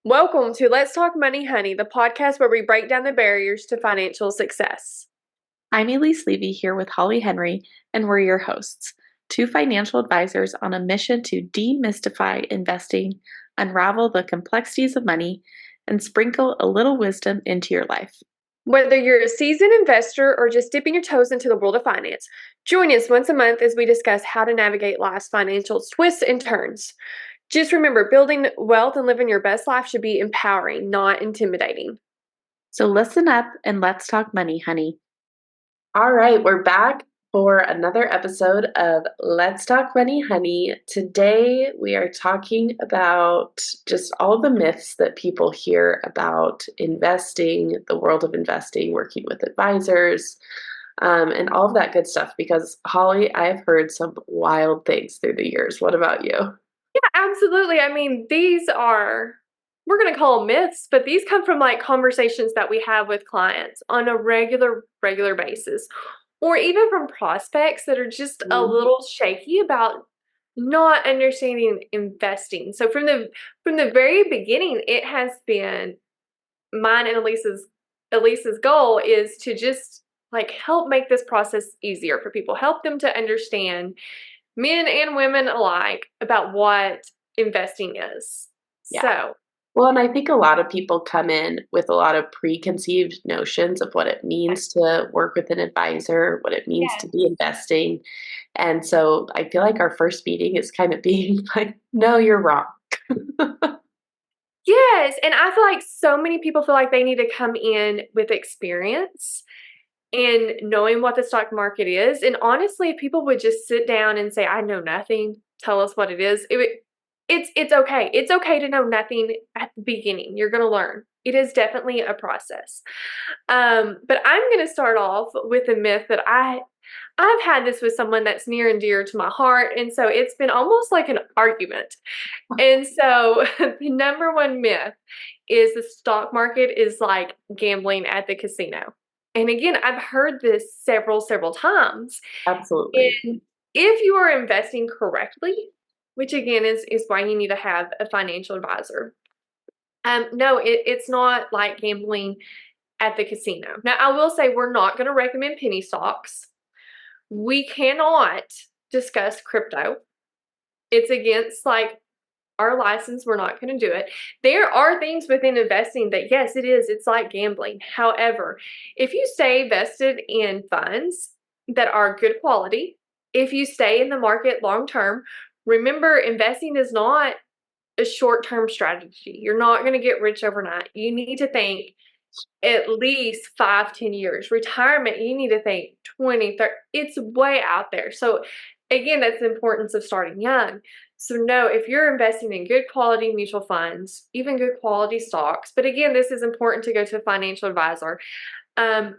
Welcome to Let's Talk Money, Honey, the podcast where we break down the barriers to financial success. I'm Elise Levy here with Holly Henry, and we're your hosts, two financial advisors on a mission to demystify investing, unravel the complexities of money, and sprinkle a little wisdom into your life. Whether you're a seasoned investor or just dipping your toes into the world of finance, join us once a month as we discuss how to navigate life's financial twists and turns. Just remember, building wealth and living your best life should be empowering, not intimidating. So listen up and let's talk money, honey. All right, we're back for another episode of Let's Talk Money, Honey. Today we are talking about just all the myths that people hear about investing, the world of investing, working with advisors, and all of that good stuff. Because, Holly, I've heard some wild things through the years. What about you? Yeah, absolutely. I mean, we're going to call them myths, but these come from like conversations that we have with clients on a regular basis, or even from prospects that are just a little shaky about not understanding investing. So from the very beginning, it has been mine and Elise's goal is to just like help make this process easier for people, help them to understand, men and women alike, about what investing is. Yeah. So, Well, and I think a lot of people come in with a lot of preconceived notions of what it means to work with an advisor, what it means to be investing. And so I feel like our first meeting is kind of being like, no, you're wrong. yes, and I feel like so many people feel like they need to come in with experience and knowing what the stock market is. And honestly, if people would just sit down and say, "I know nothing," tell us what it is. It's okay. It's okay to know nothing at the beginning. You're going to learn. It is definitely a process. But I'm going to start off with a myth that I've had this with someone that's near and dear to my heart, and so it's been almost like an argument. And so the number one myth is the stock market is like gambling at the casino. And again, I've heard this several times. Absolutely. And if you are investing correctly, which again is why you need to have a financial advisor. No, it's not like gambling at the casino. Now, I will say we're not going to recommend penny stocks. We cannot discuss crypto. It's against like our license. We're not going to do it. There are things within investing that, yes, it is. It's like gambling. However, if you stay vested in funds that are good quality, if you stay in the market long term, remember investing is not a short term strategy. You're not going to get rich overnight. You need to think at least 5-10 years. Retirement, you need to think 20-30. It's way out there. So again, that's the importance of starting young. So no, if you're investing in good quality mutual funds, even good quality stocks, but again, this is important to go to a financial advisor. Um,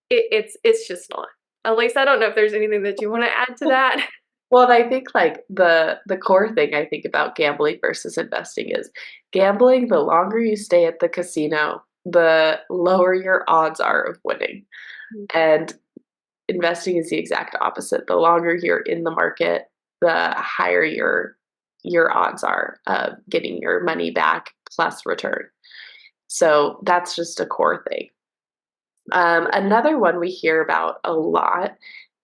it's just not. At least I don't know if there's anything that you want to add to that. Well, and I think like the core thing I think about gambling versus investing is gambling, the longer you stay at the casino, the lower your odds are of winning. And investing is the exact opposite. The longer you're in the market, the higher your odds are of getting your money back plus return. So that's just a core thing. Another one we hear about a lot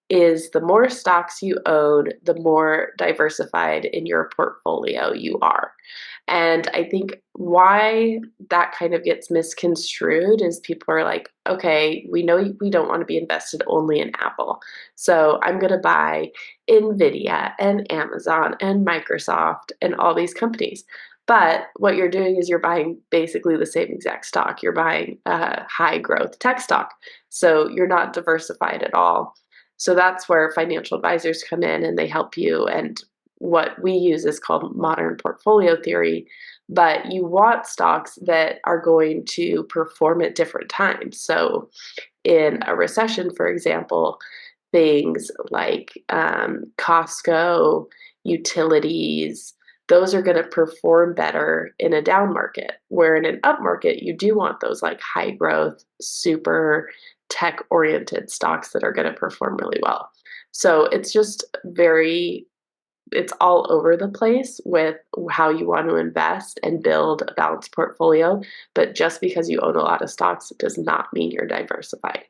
is the more stocks you own, the more diversified in your portfolio you are. And I think why that kind of gets misconstrued is people are like, okay, we know we don't want to be invested only in Apple. So I'm going to buy Nvidia and Amazon and Microsoft and all these companies. But what you're doing is you're buying basically the same exact stock. You're buying a high growth tech stock. So you're not diversified at all. So that's where financial advisors come in and they help you. And what we use is called modern portfolio theory. But you want stocks that are going to perform at different times. So in a recession, for example, things like Costco, utilities, those are going to perform better in a down market. Where in an up market, you do want those like high growth, super tech oriented stocks that are going to perform really well. So it's just very it's all over the place with how you want to invest and build a balanced portfolio. But just because you own a lot of stocks does not mean you're diversified.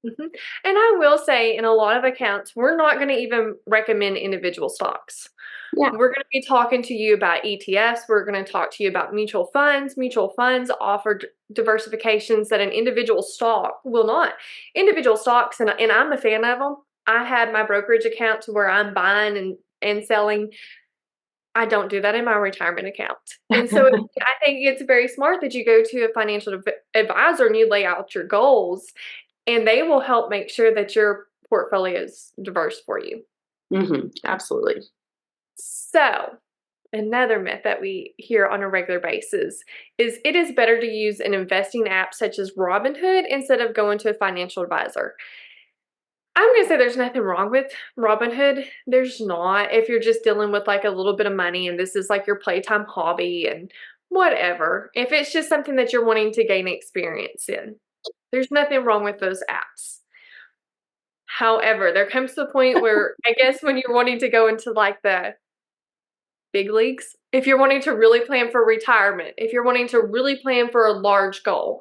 Mhm. And I will say, in a lot of accounts, we're not going to even recommend individual stocks. Yeah. We're going to be talking to you about ETFs. We're going to talk to you about mutual funds. Mutual funds offer diversifications that an individual stock will not. Individual stocks, and I'm a fan of them. I have my brokerage account to where I'm buying and selling. I don't do that in my retirement account. And so I think it's very smart that you go to a financial advisor and you lay out your goals, and they will help make sure that your portfolio is diverse for you. Absolutely. So, another myth that we hear on a regular basis is it is better to use an investing app such as Robinhood instead of going to a financial advisor. I'm going to say there's nothing wrong with Robinhood. There's not. If you're just dealing with like a little bit of money and this is like your playtime hobby and whatever, if it's just something that you're wanting to gain experience in, there's nothing wrong with those apps. However, there comes to a point where I guess when you're wanting to go into like the big leagues, if you're wanting to really plan for retirement, if you're wanting to really plan for a large goal,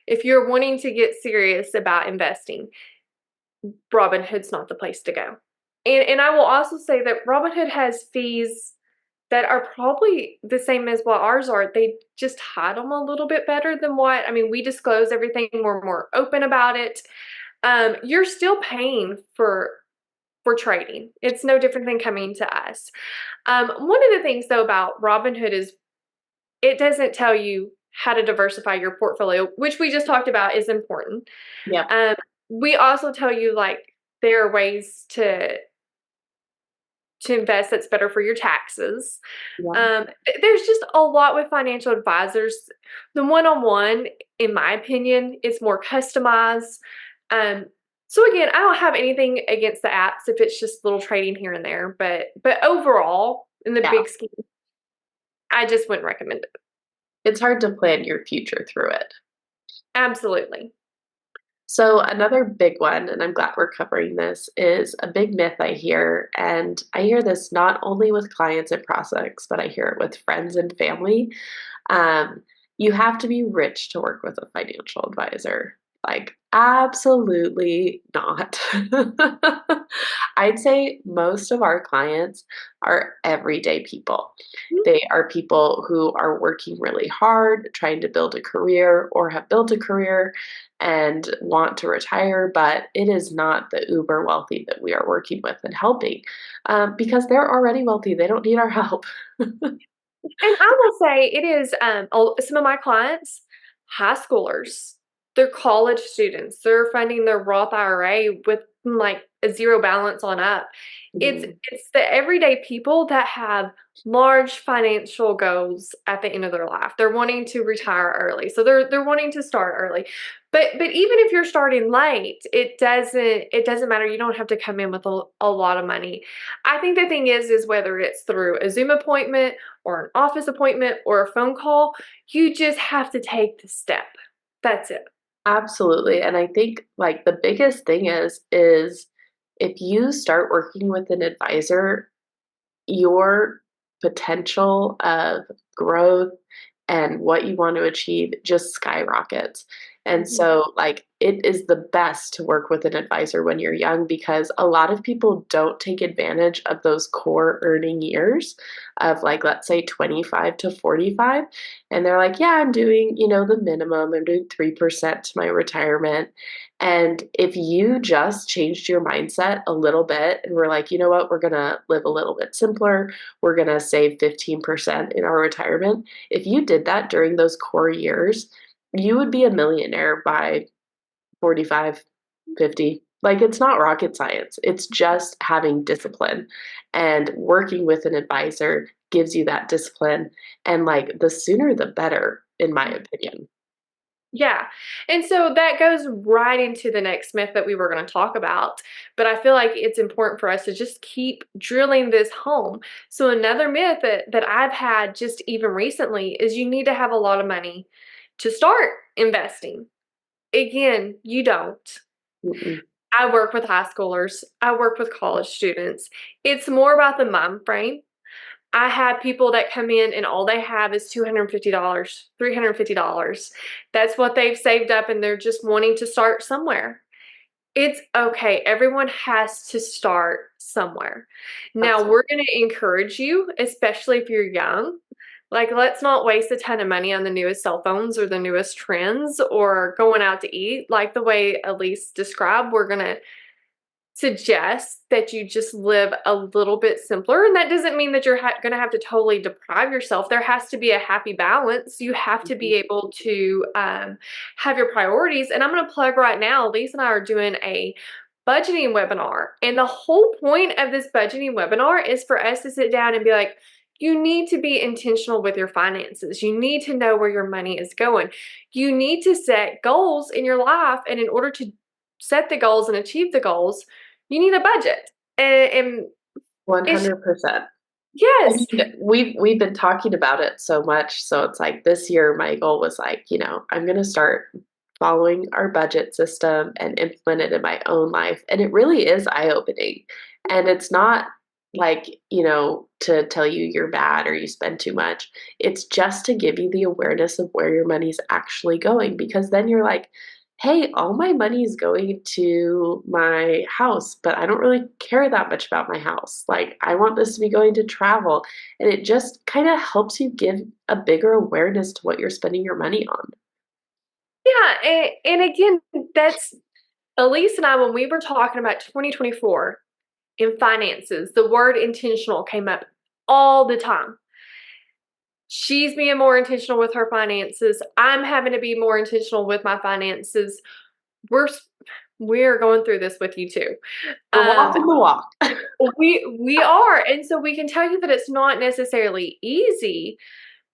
if you're wanting to get serious about investing, Robinhood's not the place to go. And I will also say that Robinhood has fees that are probably the same as what ours are. They just hide them a little bit better than what, I mean, we disclose everything. We're more open about it. You're still paying for trading. It's no different than coming to us. One of the things though about Robinhood is it doesn't tell you how to diversify your portfolio, which we just talked about is important. Yep. We also tell you like there are ways to invest that's better for your taxes. Yeah. There's just a lot with financial advisors. The one-on-one, in my opinion, is more customized. So again, I don't have anything against the apps if it's just little trading here and there, but overall, in the Yeah. big scheme, I just wouldn't recommend it. It's hard to plan your future through it. Absolutely. So, another big one, and I'm glad we're covering this, is a big myth I hear. And I hear this not only with clients and prospects, but I hear it with friends and family. Um, you have to be rich to work with a financial advisor. Like, absolutely not. I'd say most of our clients are everyday people. They are people who are working really hard, trying to build a career or have built a career and want to retire, but it is not the uber wealthy that we are working with and helping because they're already wealthy. They don't need our help. And I will say it is, some of my clients, high schoolers, they're college students, they're funding their Roth IRA with like a zero balance on up. It's Mhm. it's the everyday people that have large financial goals at the end of their life. They're wanting to retire early, so they're wanting to start early. But even if you're starting late, it doesn't matter. You don't have to come in with a lot of money. I think the thing is whether it's through a Zoom appointment or an office appointment or a phone call, you just have to take the step. That's it. Absolutely. And I think like the biggest thing is if you start working with an advisor, your potential of growth and what you want to achieve just skyrockets. And Mhm. so, like, it is the best to work with an advisor when you're young because a lot of people don't take advantage of those core earning years of, like, let's say 25 to 45. And they're like, yeah, I'm doing, the minimum, I'm doing 3% to my retirement. And if you just changed your mindset a little bit and we're like, you know what, we're going to live a little bit simpler, we're going to save 15% in our retirement. If you did that during those core years, you would be a millionaire by 45, 50. Like, it's not rocket science. It's just having discipline. And working with an advisor gives you that discipline. And, like, the sooner the better, in my opinion. Yeah. And so that goes right into the next myth that we were going to talk about. But I feel like it's important for us to just keep drilling this home. So another myth that I've had just even recently is you need to have a lot of money to start investing. Again, you don't. Mm-mm. I work with high schoolers. I work with college students. It's more about the mind frame. I have people that come in and all they have is $250, $350. That's what they've saved up and they're just wanting to start somewhere. It's okay. Everyone has to start somewhere. Now, Absolutely. we're going to encourage you, especially if you're young. Like, let's not waste a ton of money on the newest cell phones or the newest trends or going out to eat. Like the way Elise described, we're going to suggest that you just live a little bit simpler. And that doesn't mean that you're going to have to totally deprive yourself. There has to be a happy balance. You have to be able to have your priorities. And I'm going to plug right now, Lisa and I are doing a budgeting webinar. And the whole point of this budgeting webinar is for us to sit down and be like, you need to be intentional with your finances. You need to know where your money is going. You need to set goals in your life. And in order to set the goals and achieve the goals, you need a budget. And it's 100%. yes. We've been talking about it so much, so it's like this year my goal was like, I'm going to start following our budget system and implement it in my own life. And it really is eye-opening. And it's not like, to tell you you're bad or you spend too much. It's just to give you the awareness of where your money's actually going, because then you're like, hey, all my money is going to my house, but I don't really care that much about my house. Like, I want this to be going to travel. And it just kind of helps you give a bigger awareness to what you're spending your money on. Yeah. And again, that's Elise and I, when we were talking about 2024 in finances, the word intentional came up all the time. She's being more intentional with her finances. I'm having to be more intentional with my finances. We're going through this with you too. We're walking the walk. We are, and so we can tell you that it's not necessarily easy.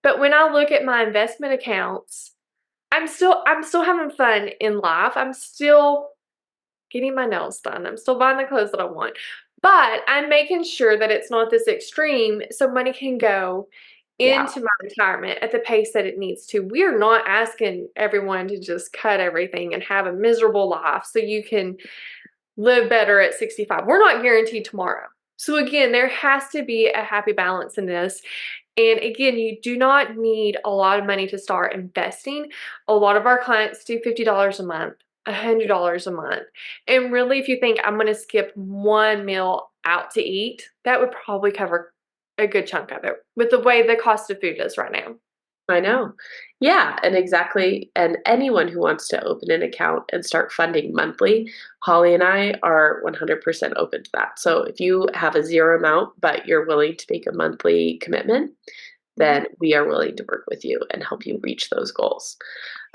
But when I look at my investment accounts, I'm still having fun in life. I'm still getting my nails done. I'm still buying the clothes that I want. But I'm making sure that it's not this extreme so money can go Yeah. into my retirement at the pace that it needs to. We are not asking everyone to just cut everything and have a miserable life so you can live better at 65. We're not guaranteed tomorrow. So again, there has to be a happy balance in this. And again, you do not need a lot of money to start investing. A lot of our clients do $50 a month, $100 a month. And really, if you think I'm going to skip one meal out to eat, that would probably cover a good chunk of it with the way the cost of food is right now. I know. Yeah, and exactly. And anyone who wants to open an account and start funding monthly, Holly and I are 100% open to that. So if you have a zero amount, but you're willing to make a monthly commitment, then we are willing to work with you and help you reach those goals.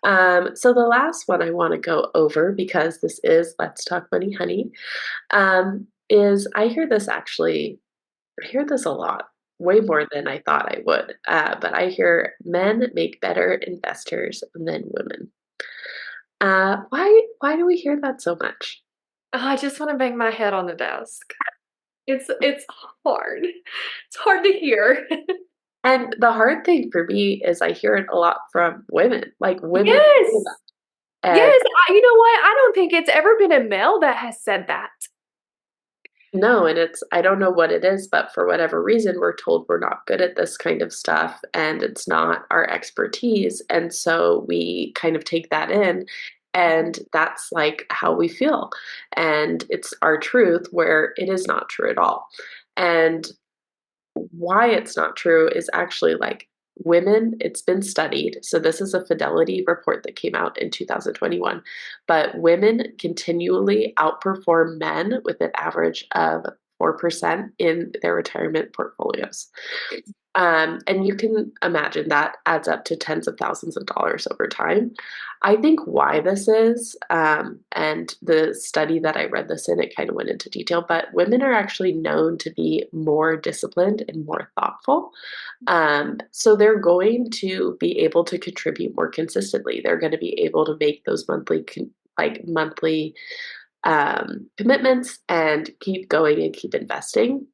So the last one I want to go over, because this is Let's Talk Money, Honey, is I hear this a lot, way more than I thought I would. But I hear men make better investors than women. Why do we hear that so much? I just want to bang my head on the desk. It's hard. It's hard to hear. And the hard thing for me is I hear it a lot from women. Like women Yes. say that. And Yes. You know what? I don't think it's ever been a male that has said that. no, and I don't know what it is, but for whatever reason, we're told we're not good at this kind of stuff and it's not our expertise. And so we kind of take that in, and that's like how we feel. And it's our truth where it is not true at all. And why it's not true is actually like women, it's been studied. So this is a Fidelity report that came out in 2021, but women continually outperform men with an average of 4% in their retirement portfolios. And you can imagine that adds up to tens of thousands of dollars over time. I think why this is, and the study that I read this in, it kind of went into detail, but women are actually known to be more disciplined and more thoughtful. So they're going to be able to contribute more consistently. They're going to be able to make those monthly commitments and keep going and keep investing.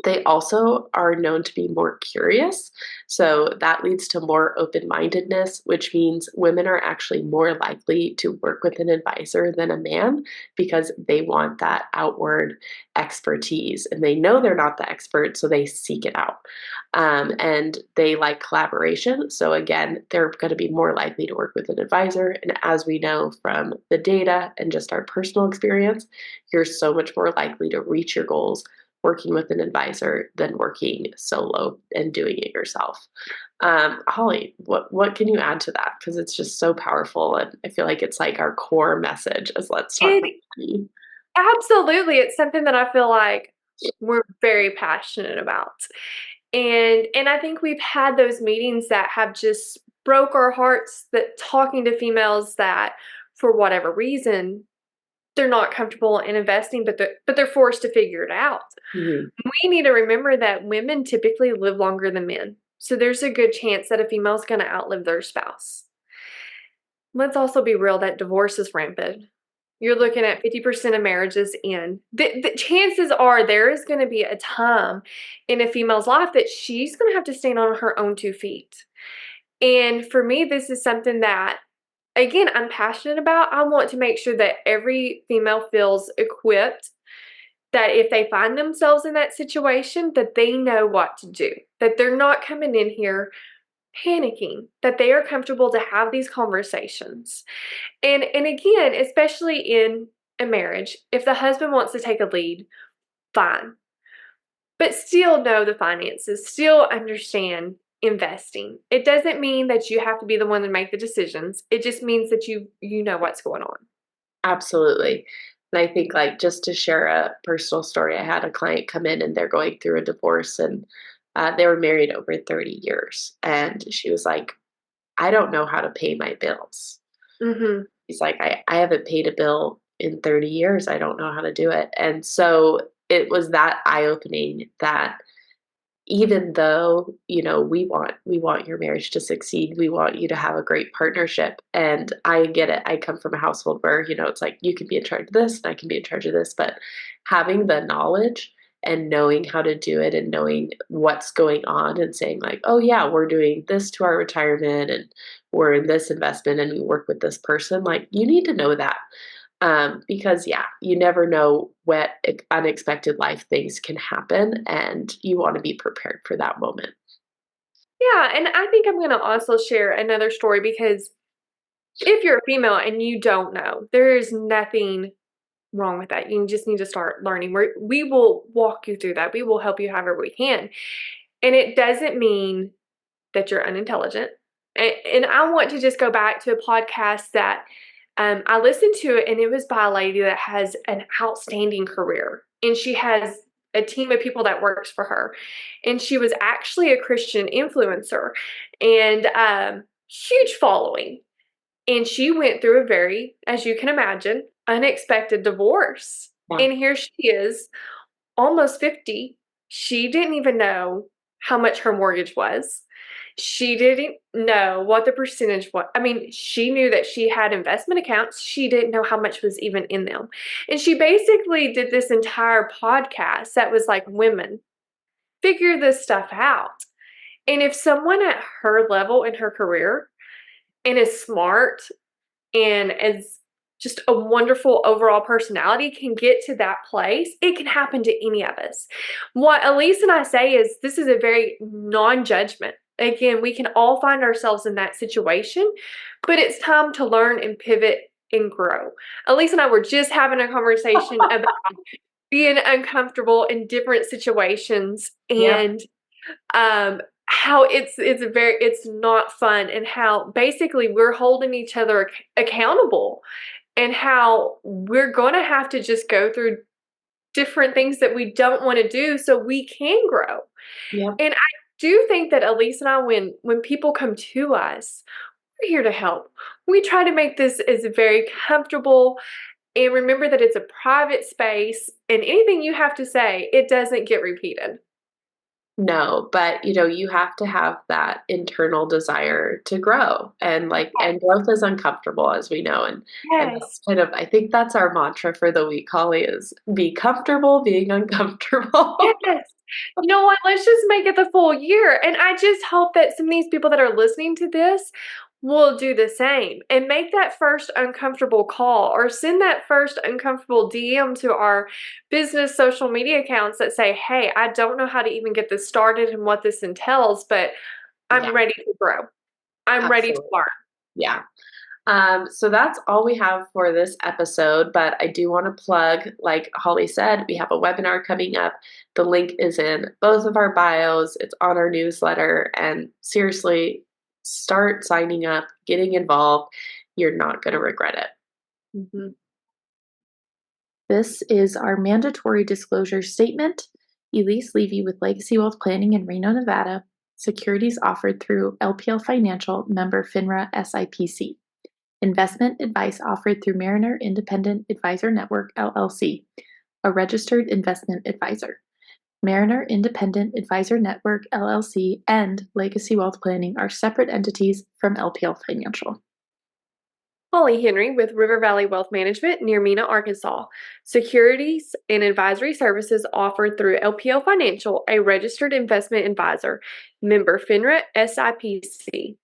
They also are known to be more curious, so that leads to more open-mindedness, which means women are actually more likely to work with an advisor than a man because they want that outward expertise, and they know they're not the expert, so they seek it out. And they like collaboration, so again, they're gonna be more likely to work with an advisor, and as we know from the data and just our personal experience, you're so much more likely to reach your goals working with an advisor than working solo and doing it yourself. Holly, what can you add to that? Because it's just so powerful, and I feel like it's like our core message is let's talk about It money. absolutely, it's something that I feel like we're very passionate about. And I think we've had those meetings that have just broke our hearts, that talking to females that for whatever reason they're not comfortable in investing, but they're forced to figure it out. Mhm. We need to remember that women typically live longer than men. So there's a good chance that a female's going to outlive their spouse. Let's also be real that divorce is rampant. You're looking at 50% of marriages end. The chances are there is going to be a time in a female's life that she's going to have to stand on her own 2 feet. And for me, this is something that, again, I'm passionate about. I want to make sure that every female feels equipped, that if they find themselves in that situation, that they know what to do, that they're not coming in here panicking, that they are comfortable to have these conversations. And again, especially in a marriage, if the husband wants to take a lead, fine. But still know the finances, still understand investing. It doesn't mean that you have to be the one to make the decisions. It just means that you know what's going on. Absolutely. And I think, like, just to share a personal story, I had a client come in and they're going through a divorce, and they were married over 30 years. And she was like, I don't know how to pay my bills. Mhm. He's like, I haven't paid a bill in 30 years. I don't know how to do it. And so it was that eye opening that even though, we want your marriage to succeed, we want you to have a great partnership. And I get it. I come from a household where, it's like you can be in charge of this and I can be in charge of this, but having the knowledge and knowing how to do it and knowing what's going on and saying like, oh yeah, we're doing this to our retirement and we're in this investment and we work with this person, like you need to know that. Because yeah, you never know what unexpected life things can happen, and you want to be prepared for that moment. Yeah, and I think I'm going to also share another story because if you're a female and you don't know, there is nothing wrong with that. You just need to start learning. We will walk you through that. We will help you however we can. And it doesn't mean that you're unintelligent. And I want to just go back to a podcast that I listened to it, and it was by a lady that has an outstanding career, and she has a team of people that works for her, and she was actually a Christian influencer, and huge following. And she went through a very, as you can imagine, unexpected divorce. Yeah. And here she is, almost 50. She didn't even know how much her mortgage was. She didn't know what the percentage was. I mean, she knew that she had investment accounts. She didn't know how much was even in them. And she basically did this entire podcast that was like, women, figure this stuff out. And if someone at her level in her career and is smart and is just a wonderful overall personality can get to that place, it can happen to any of us. What Elise and I say is this is a very non-judgment. Again, we can all find ourselves in that situation, but it's time to learn and pivot and grow. Elise and I were just having a conversation about being uncomfortable in different situations Yep. and how it's not fun, and how basically we're holding each other accountable, and how we're going to have to just go through different things that we don't want to do so we can grow. Yep. And I do think that Elise and I, when people come to us, we're here to help. We try to make this as very comfortable, and remember that it's a private space, and anything you have to say, it doesn't get repeated. No, but you have to have that internal desire to grow and growth is uncomfortable as we know and Yes. that's I think that's our mantra for the week, Holly, is be comfortable being uncomfortable. Yes. You know what? Let's just make it the full year. And I just hope that some of these people that are listening to this will do the same and make that first uncomfortable call or send that first uncomfortable DM to our business social media accounts that say, hey, I don't know how to even get this started and what this entails, but I'm Yeah, ready to grow. I'm ready to absolutely. learn. Yeah. So that's all we have for this episode, but I do want to plug, like Holly said, we have a webinar coming up. The link is in both of our bios. It's on our newsletter, and seriously, start signing up, getting involved. You're not going to regret it. Mhm. This is our mandatory disclosure statement. Elise Levy with Legacy Wealth Planning in Reno, Nevada. Securities offered through LPL Financial, member FINRA SIPC. Investment advice offered through Mariner Independent Advisor Network, LLC, a registered investment advisor. Mariner Independent Advisor Network, LLC, and Legacy Wealth Planning are separate entities from LPL Financial. Holly Henry with River Valley Wealth Management near Mena, Arkansas. Securities and advisory services offered through LPL Financial, a registered investment advisor, member FINRA SIPC.